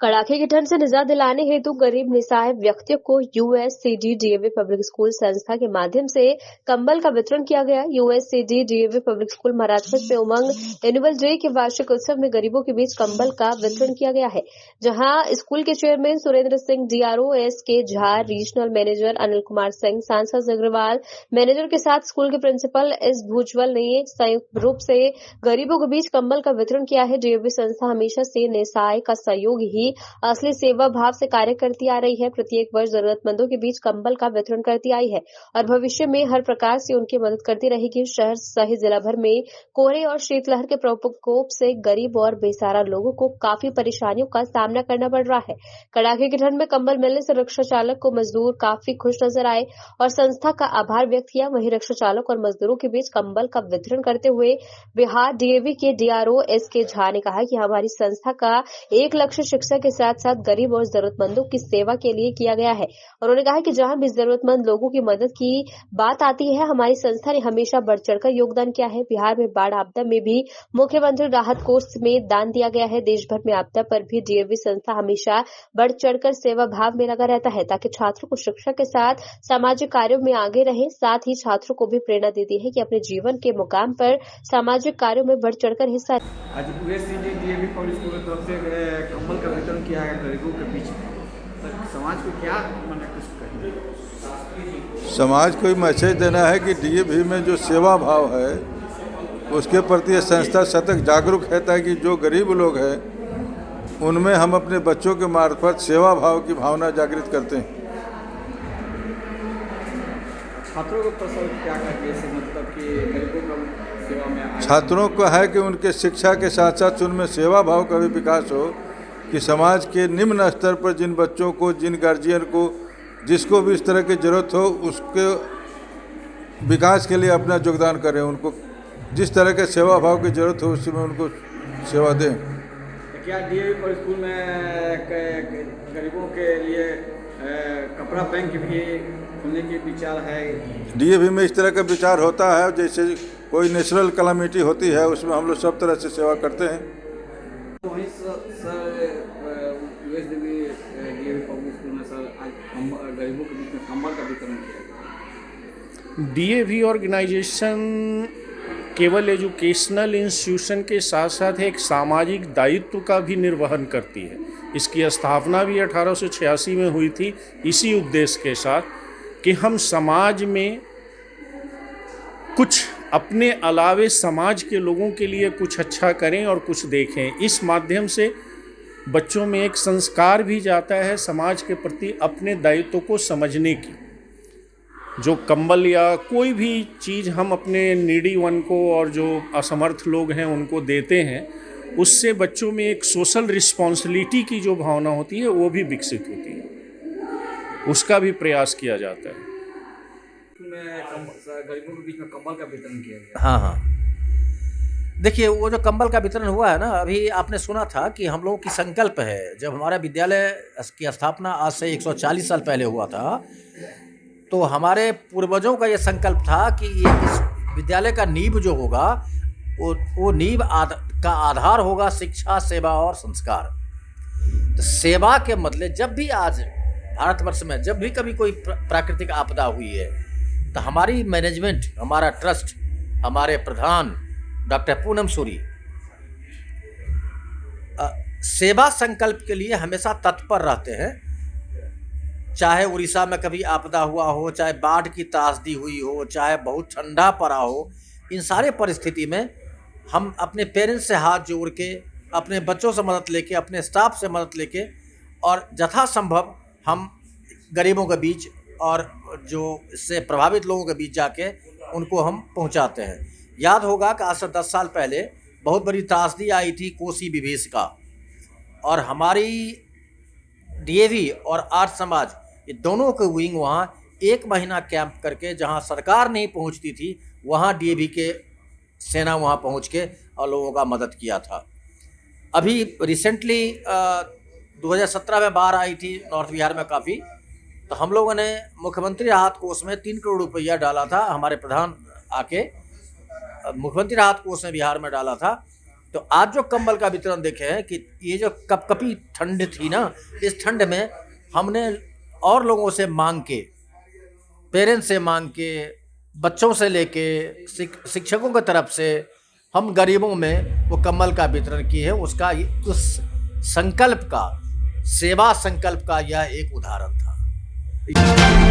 कड़ाके की ठंड से निजात दिलाने हेतु गरीब निसहाय व्यक्तियों को यूएससीडी डीएवी पब्लिक स्कूल संस्था के माध्यम से कंबल का वितरण किया गया। यूएससीडी डीएवी पब्लिक स्कूल महाराजगंज में उमंग एनुअल डे के वार्षिक उत्सव में गरीबों के बीच कंबल का वितरण किया गया है, जहां स्कूल के chairman Surendra Singh, DRO SK. Jha, regional manager Anil Kumar Singh, सांसद अग्रवाल मैनेजर के साथ स्कूल के प्रिंसिपल एस. भुजबल ने संयुक्त रूप से गरीबों के बीच कंबल का वितरण किया है। डीएवी संस्था हमेशा से निसहाय का सहयोग ही असली सेवा भाव से कार्य करती आ रही है। प्रत्येक वर्ष जरूरतमंदों के बीच कंबल का वितरण करती आई है और भविष्य में हर प्रकार से उनकी मदद करती रहेगी। शहर सहित जिला भर में कोहरे और शीतलहर के प्रकोप से गरीब और बेसहारा लोगों को काफी परेशानियों का सामना करना पड़ रहा है। कड़ाके की ठंड में कंबल मिलने से रिक्शा चालक को मजदूर काफी खुश नजर आए और संस्था का आभार व्यक्त किया। वहीं रिक्शा चालक और मजदूरों के बीच कंबल का वितरण करते हुए बिहार डीएवी के डीआरओ एस.के. झा ने कहा कि हमारी संस्था का एक लक्ष्य शिक्षा के साथ साथ गरीब और जरूरतमंदों की सेवा के लिए किया गया है। उन्होंने कहा कि जहां भी जरूरतमंद लोगों की मदद की बात आती है, हमारी संस्था ने हमेशा बढ़ चढ़कर योगदान किया है। बिहार में बाढ़ आपदा में भी मुख्यमंत्री राहत कोष में दान दिया गया है। देश भर में आपदा पर भी डीएवी संस्था हमेशा बढ़ चढ़कर सेवा भाव में लगा रहता है ताकि छात्रों को शिक्षा के साथ सामाजिक कार्यों में आगे रहे। साथ ही छात्रों को भी प्रेरणा देती है कि अपने जीवन के मुकाम पर सामाजिक कार्यों में बढ़ चढ़कर हिस्सा। आज यूएससीडी डीएवी पब्लिक स्कूल की तरफ से कंबल का वितरण किया है गरीबों के बीच। समाज को क्या कुछ कहेंगे? समाज को मैसेज देना है कि डीएवी में जो सेवा भाव है उसके प्रति संस्था सतत जागरूक है ताकि जो गरीब लोग हैं उनमें हम अपने बच्चों के मार्फत सेवा भाव की भावना जागृत करते हैं। छात्रों को क्या करिए मतलब कि गरीबों का सेवा में छात्रों को है कि उनके शिक्षा के साथ साथ उनमें सेवा भाव का भी विकास हो, कि समाज के निम्न स्तर पर जिन बच्चों को, जिन गार्जियन को, जिसको भी इस तरह की ज़रूरत हो उसके विकास के लिए अपना योगदान करें। उनको जिस तरह के सेवा भाव की ज़रूरत हो उसमें उनको सेवा दें। क्या डीएवी पर स्कूल में गरीबों के लिए कपड़ा बैंक भी खोलने की विचार है? डीएवी में इस तरह का विचार होता है, जैसे कोई नेचुरल कैलामिटी होती है उसमें हम लोग सब तरह से सेवा करते हैं। वहीं डीएवी पब्लिक स्कूल में सर आज गरीबों के बीच में कंबल का वितरण किया गया। डीएवी ऑर्गेनाइजेशन केवल एजुकेशनल इंस्टीट्यूशन के साथ साथ एक सामाजिक दायित्व का भी निर्वहन करती है। इसकी स्थापना भी 1886 में हुई थी इसी उद्देश्य के साथ कि हम समाज में कुछ अपने अलावे समाज के लोगों के लिए कुछ अच्छा करें और कुछ देखें। इस माध्यम से बच्चों में एक संस्कार भी जाता है समाज के प्रति अपने दायित्व को समझने की। जो कंबल या कोई भी चीज़ हम अपने नीडी वन को और जो असमर्थ लोग हैं उनको देते हैं, उससे बच्चों में एक सोशल रिस्पॉन्सिबिलिटी की जो भावना होती है वो भी विकसित होती है, उसका भी प्रयास किया जाता है। गरीबों के बीच में कंबल का वितरण किया गया। हाँ, देखिए वो जो कंबल का वितरण हुआ है ना, अभी आपने सुना था कि हम लोगों की संकल्प है, जब हमारा विद्यालय की स्थापना आज से 140 साल पहले हुआ था तो हमारे पूर्वजों का ये संकल्प था कि ये इस विद्यालय का नींव जो होगा वो नींव का आधार होगा शिक्षा, सेवा और संस्कार। तो सेवा के मतलब जब भी आज भारतवर्ष में जब भी कभी कोई प्राकृतिक आपदा हुई है तो हमारी मैनेजमेंट, हमारा ट्रस्ट, हमारे प्रधान डॉक्टर पूनम सूरी सेवा संकल्प के लिए हमेशा तत्पर रहते हैं। चाहे उड़ीसा में कभी आपदा हुआ हो, चाहे बाढ़ की त्रासदी हुई हो, चाहे बहुत ठंडा पड़ा हो, इन सारे परिस्थिति में हम अपने पेरेंट्स से हाथ जोड़ के, अपने बच्चों से मदद लेके, अपने स्टाफ से मदद लेके और यथासंभव हम गरीबों के बीच और जो इससे प्रभावित लोगों के बीच जाके उनको हम पहुंचाते हैं। याद होगा कि आज से 10 साल पहले बहुत बड़ी त्रासदी आई थी कोसी विभीषिका, और हमारी डीएवी और आर्य समाज ये दोनों के विंग वहाँ 1 महीना कैंप करके, जहाँ सरकार नहीं पहुँचती थी वहाँ डीएवी के सेना वहाँ पहुँच के और लोगों का मदद किया था। अभी रिसेंटली 2017 में बाढ़ आई थी नॉर्थ बिहार में काफ़ी, तो हम लोगों ने मुख्यमंत्री राहत कोष में 3 करोड़ रुपया डाला था। हमारे प्रधान आके मुख्यमंत्री राहत कोष में बिहार में डाला था तो आज जो कंबल का वितरण देखे हैं कि ये जो कपकपी ठंड थी ना, इस ठंड में हमने और लोगों से मांग के, पेरेंट्स से मांग के, बच्चों से लेके, शिक्षकों की तरफ से हम गरीबों में वो कंबल का वितरण किए हैं। उसका उस संकल्प का, सेवा संकल्प का यह एक उदाहरण था।